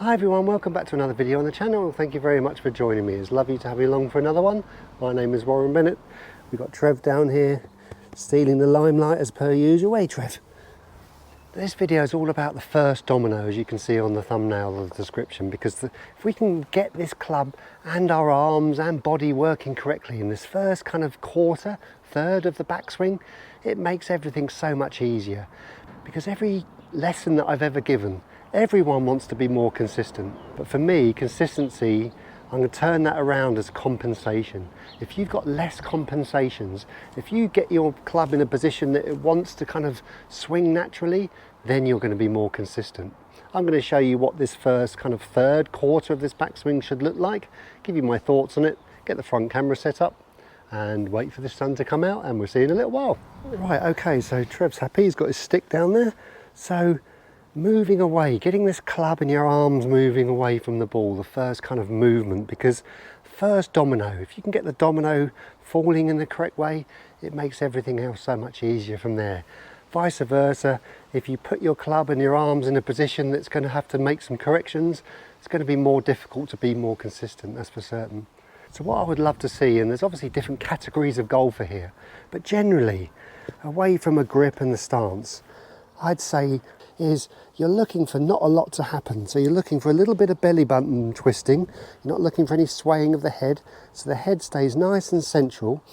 Hi everyone, welcome back to another video on the channel. Thank you very much for joining me. It's lovely to have you along for another one. My name is Warren Bennett. We've got Trev down here stealing the limelight as per usual. Hey Trev. This video is all about the first domino, as you can see on the thumbnail of the description, because if we can get this club and our arms and body working correctly in this first kind of third of the backswing, it makes everything so much easier. Because every lesson that I've ever given, everyone wants to be more consistent, but for me, consistency, I'm going to turn that around as compensation. If you've got less compensations, if you get your club in a position that it wants to kind of swing naturally, then you're going to be more consistent. I'm going to show you what this first kind of third quarter of this backswing should look like, give you my thoughts on it, get the front camera set up, and wait for the sun to come out, and we'll see you in a little while. Right, okay, so Trev's happy, he's got his stick down there. So moving away, getting this club and your arms moving away from the ball, the first kind of movement, because first domino, if you can get the domino falling in the correct way, it makes everything else so much easier from there. Vice versa, if you put your club and your arms in a position that's going to have to make some corrections, it's going to be more difficult to be more consistent, that's for certain. So what I would love to see, and there's obviously different categories of golfer here, but generally, away from a grip and the stance, I'd say is you're looking for not a lot to happen. So you're looking for a little bit of belly button twisting. You're not looking for any swaying of the head. So the head stays nice and central.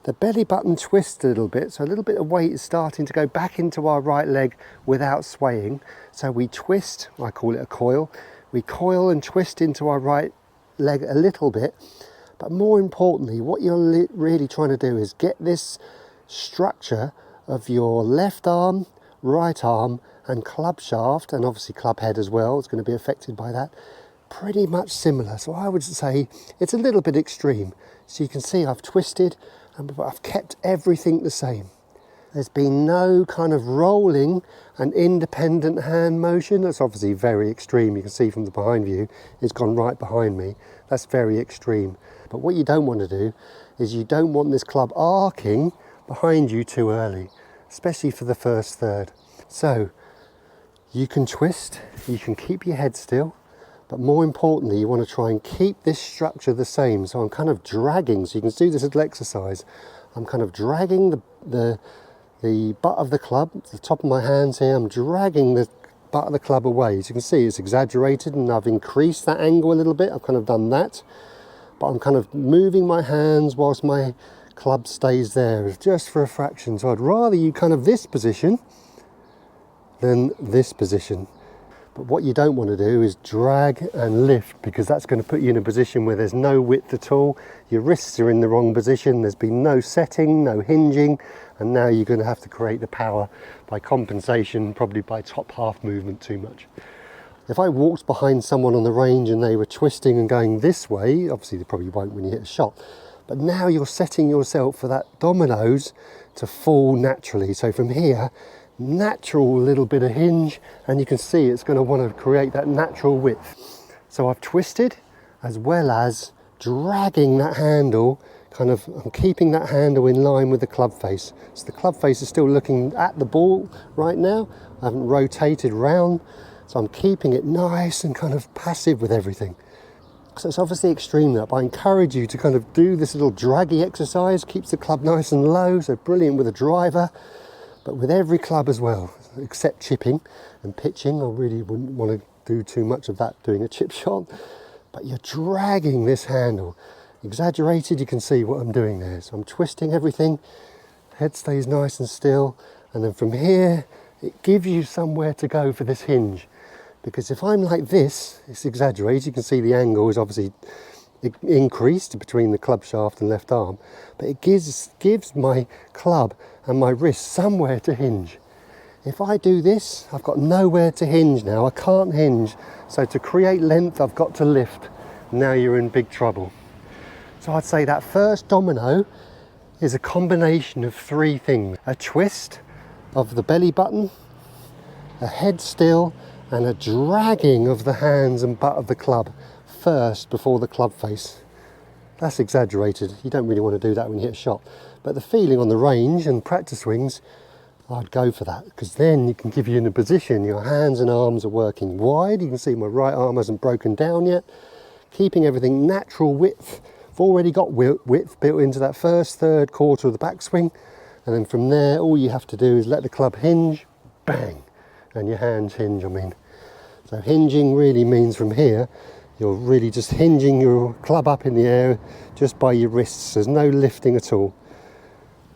The belly button twists a little bit. So a little bit of weight is starting to go back into our right leg without swaying. So we twist, I call it a coil. We coil and twist into our right leg a little bit. But more importantly, what you're really trying to do is get this structure of your left arm, right arm and club shaft, and obviously club head as well, it's going to be affected by that, pretty much similar. So I would say it's a little bit extreme. So you can see I've twisted and I've kept everything the same. There's been no kind of rolling and independent hand motion. That's obviously very extreme. You can see from the behind view, it's gone right behind me. That's very extreme. But what you don't want to do is you don't want this club arcing behind you too early, especially for the first third. So you can twist, you can keep your head still, but more importantly, you want to try and keep this structure the same. So I'm kind of dragging, so you can do this little exercise. I'm kind of dragging the butt of the club, the top of my hands here, I'm dragging the butt of the club away. As you can see, it's exaggerated and I've increased that angle a little bit. I've kind of done that, but I'm kind of moving my hands whilst my club stays there just for a fraction. So I'd rather you kind of this position than this position. But what you don't want to do is drag and lift, because that's going to put you in a position where there's no width at all. Your wrists are in the wrong position, there's been no setting, no hinging, and now you're going to have to create the power by compensation, probably by top half movement too much. If I walked behind someone on the range and they were twisting and going this way, obviously they probably won't when you hit a shot, but now you're setting yourself for that dominoes to fall naturally. So from here, natural little bit of hinge, and you can see it's going to want to create that natural width. So I've twisted as well as dragging that handle, I'm keeping that handle in line with the club face. So the club face is still looking at the ball right now. I haven't rotated round, so I'm keeping it nice and kind of passive with everything. So it's obviously extreme that, but I encourage you to kind of do this little draggy exercise, keeps the club nice and low, so brilliant with a driver, but with every club as well, except chipping and pitching. I really wouldn't want to do too much of that doing a chip shot, but you're dragging this handle. Exaggerated, you can see what I'm doing there. So I'm twisting everything, head stays nice and still, and then from here, it gives you somewhere to go for this hinge. Because if I'm like this, it's exaggerated, you can see the angle is obviously increased between the club shaft and left arm, but it gives my club and my wrist somewhere to hinge. If I do this, I've got nowhere to hinge now, I can't hinge. So to create length, I've got to lift. Now you're in big trouble. So I'd say that first domino is a combination of three things: a twist of the belly button, a head still, and a dragging of the hands and butt of the club first before the club face. That's exaggerated. You don't really want to do that when you hit a shot. But the feeling on the range and practice swings, I'd go for that, because then you can give you in a position, your hands and arms are working wide. You can see my right arm hasn't broken down yet. Keeping everything natural width. I've already got width built into that first third quarter of the backswing, and then from there all you have to do is let the club hinge, bang, and your hands hinge, I mean. So hinging really means from here, you're really just hinging your club up in the air just by your wrists. There's no lifting at all.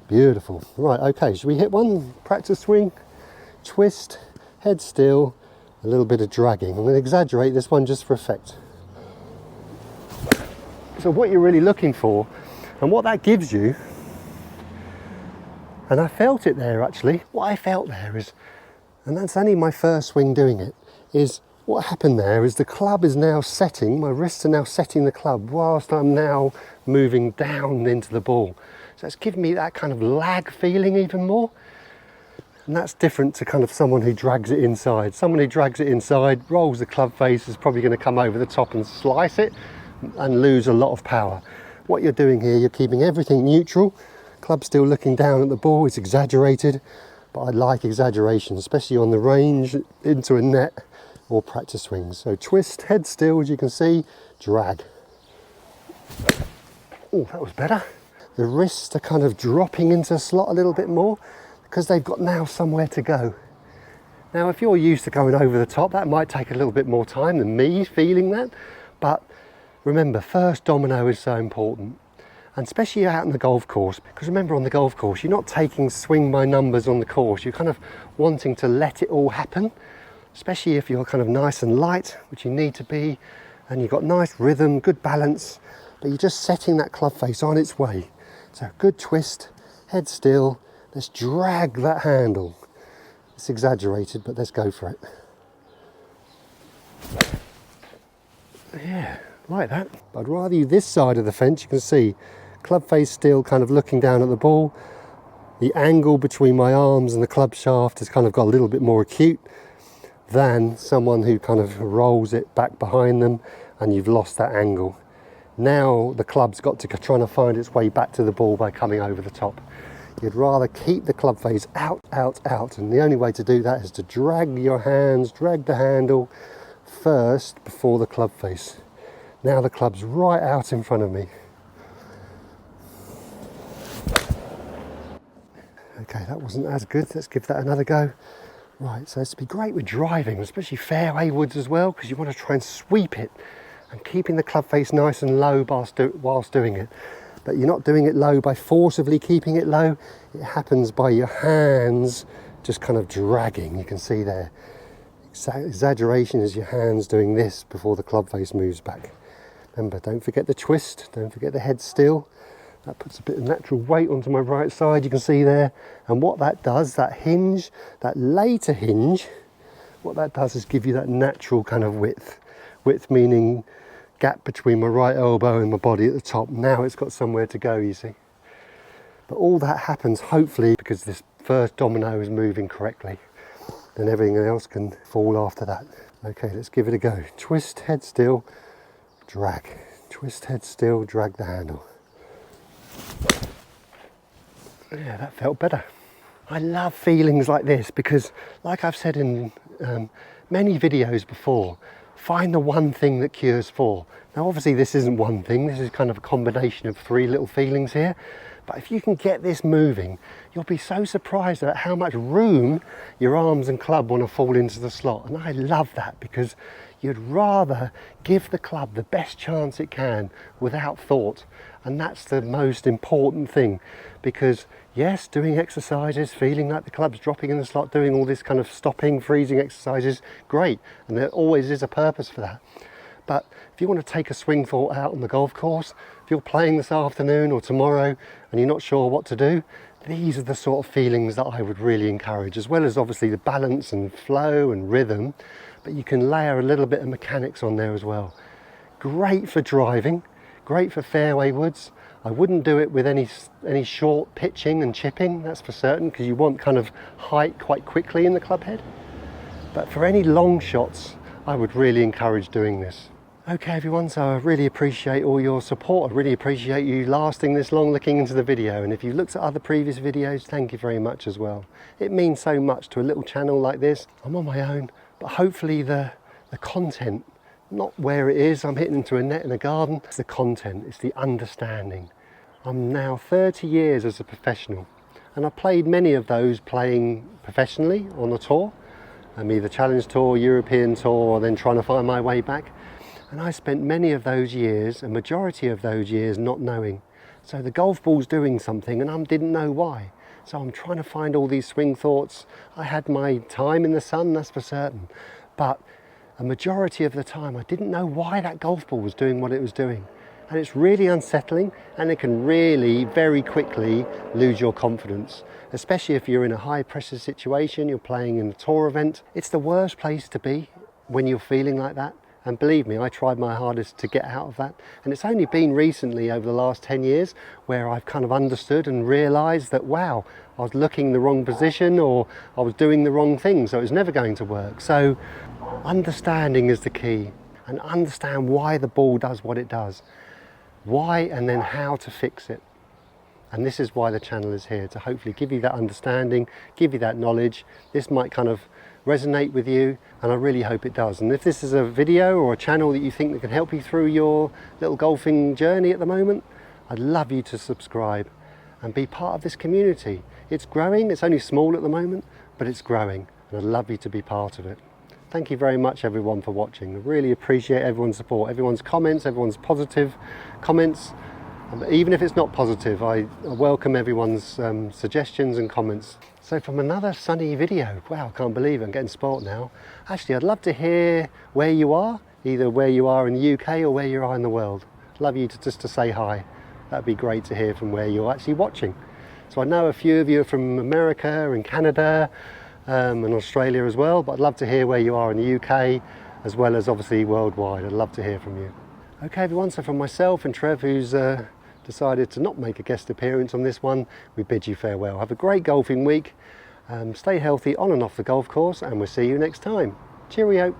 Beautiful. Right, okay, should we hit one? Practice swing, twist, head still, a little bit of dragging. I'm going to exaggerate this one just for effect. So what you're really looking for, and what that gives you, and I felt it there actually, what I felt there is, and that's only my first swing doing it, is what happened there is the club is now setting, my wrists are now setting the club whilst I'm now moving down into the ball. So it's giving me that kind of lag feeling even more. And that's different to kind of someone who drags it inside. Someone who drags it inside, rolls the club face, is probably going to come over the top and slice it and lose a lot of power. What you're doing here, you're keeping everything neutral. Club still looking down at the ball, it's exaggerated, but I like exaggeration, especially on the range, into a net or practice swings. So twist, head still, as you can see, drag. Oh, that was better. The wrists are kind of dropping into the slot a little bit more because they've got now somewhere to go. Now, if you're used to going over the top, that might take a little bit more time than me feeling that. But remember, first domino is so important. And especially out on the golf course, because remember on the golf course, you're not taking swing by numbers on the course. You're kind of wanting to let it all happen, especially if you're kind of nice and light, which you need to be, and you've got nice rhythm, good balance, but you're just setting that club face on its way. So good twist, head still, let's drag that handle. It's exaggerated, but let's go for it. Yeah, like that. But I'd rather you this side of the fence, you can see club face still kind of looking down at the ball. The angle between my arms and the club shaft has kind of got a little bit more acute than someone who kind of rolls it back behind them and you've lost that angle. Now the club's got to try to find its way back to the ball by coming over the top. You'd rather keep the club face out, out, out, and the only way to do that is to drag your hands, drag the handle first before the club face. Now the club's right out in front of me. Okay, that wasn't as good. Let's give that another go. Right, so it's to be great with driving, especially fairway woods as well, because you want to try and sweep it and keeping the club face nice and low whilst doing it. But you're not doing it low by forcibly keeping it low. It happens by your hands just kind of dragging. You can see there. Exaggeration is your hands doing this before the club face moves back. Remember, don't forget the twist, don't forget the head still. That puts a bit of natural weight onto my right side, you can see there. And what that does, that hinge, that later hinge, what that does is give you that natural kind of width. Width meaning gap between my right elbow and my body at the top. Now it's got somewhere to go, you see. But all that happens hopefully because this first domino is moving correctly. Then everything else can fall after that. Okay, let's give it a go. Twist, head still, drag. Twist, head still, drag the handle. Yeah, that felt better. I love feelings like this because, like I've said in many videos before, find the one thing that cures four. Now obviously this isn't one thing, this is kind of a combination of three little feelings here. But if you can get this moving, you'll be so surprised at how much room your arms and club want to fall into the slot. And I love that because you'd rather give the club the best chance it can without thought. And that's the most important thing, because yes, doing exercises, feeling like the club's dropping in the slot, doing all this kind of stopping, freezing exercises, great. And there always is a purpose for that. But if you want to take a swing thought out on the golf course, if you're playing this afternoon or tomorrow and you're not sure what to do, these are the sort of feelings that I would really encourage, as well as obviously the balance and flow and rhythm, but you can layer a little bit of mechanics on there as well. Great for driving, great for fairway woods. I wouldn't do it with any short pitching and chipping, that's for certain, because you want kind of height quite quickly in the club head. But for any long shots, I would really encourage doing this. Okay everyone, so I really appreciate all your support. I really appreciate you lasting this long looking into the video, and if you've looked at other previous videos, thank you very much as well. It means so much to a little channel like this. I'm on my own, but hopefully the content, not where it is, I'm hitting into a net in a garden, it's the content, it's the understanding. I'm now 30 years as a professional, and I played many of those playing professionally on a tour, either Challenge Tour, European Tour, or then trying to find my way back. And I spent many of those years, a majority of those years, not knowing. So the golf ball's doing something and I didn't know why. So I'm trying to find all these swing thoughts. I had my time in the sun, that's for certain. But a majority of the time I didn't know why that golf ball was doing what it was doing. And it's really unsettling, and it can really very quickly lose your confidence. Especially if you're in a high pressure situation, you're playing in a tour event. It's the worst place to be when you're feeling like that. And believe me, I tried my hardest to get out of that. And it's only been recently, over the last 10 years, where I've kind of understood and realised that, wow, I was looking in the wrong position, or I was doing the wrong thing, so it was never going to work. So understanding is the key, and understand why the ball does what it does. Why, and then how to fix it. And this is why the channel is here, to hopefully give you that understanding, give you that knowledge. This might kind of resonate with you, and I really hope it does. And if this is a video or a channel that you think that can help you through your little golfing journey at the moment, I'd love you to subscribe and be part of this community. It's growing, it's only small at the moment, but it's growing, and I'd love you to be part of it. Thank you very much everyone for watching. I really appreciate everyone's support, everyone's comments, everyone's positive comments. Even if it's not positive, I welcome everyone's suggestions and comments. So from another sunny video, wow, I can't believe it, I'm getting spoilt now. Actually, I'd love to hear where you are, either where you are in the UK or where you are in the world. I'd love you just to say hi. That'd be great to hear from where you're actually watching. So I know a few of you are from America and Canada and Australia as well, but I'd love to hear where you are in the UK, as well as obviously worldwide. I'd love to hear from you. Okay everyone, so from myself and Trev, who's decided to not make a guest appearance on this one, we bid you farewell. Have a great golfing week, stay healthy on and off the golf course, and we'll see you next time. Cheerio.